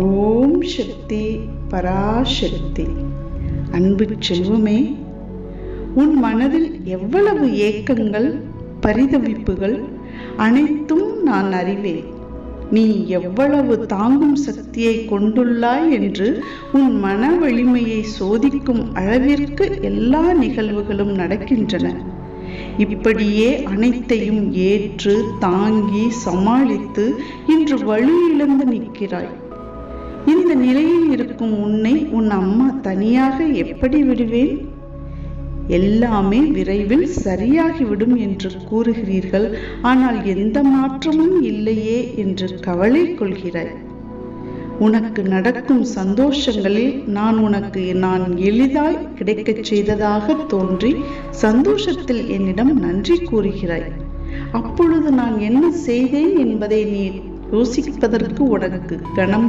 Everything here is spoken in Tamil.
ஓம் சக்தி பராசக்தி. அன்பு செல்வமே, உன் மனதில் எவ்வளவு ஏக்கங்கள், பரிதவிப்புகள் அனைத்தும் நான் அறிவேன். நீ எவ்வளவு தாங்கும் சக்தியை கொண்டுள்ளாய் என்று உன் மன வலிமையை சோதிக்கும் அளவிற்கு எல்லா நிகழ்வுகளும் நடக்கின்றன. இப்படியே அனைத்தையும் ஏற்று தாங்கி சமாளித்து இன்று வலு இழந்து நிற்கிறாய். இந்த நிலையில் இருக்கும் உன்னை உன் அம்மா தனியாக எப்படி விடுவேன்? எல்லாமே விரைவில் சரியாகிவிடும் என்று கூறுகிறீர்கள். ஆனால் எந்த மாற்றமும் இல்லையே என்று கவலை கொள்கிறாய். உனக்கு நடக்கும் சந்தோஷங்களில் நான் எளிதாய் கிடைக்கச் செய்ததாக தோன்றி சந்தோஷத்தில் என்னிடம் நன்றி கூறுகிறாய். அப்பொழுது நான் என்ன செய்தேன் என்பதை நீ யோசிப்பதற்கு உனக்கு கணம்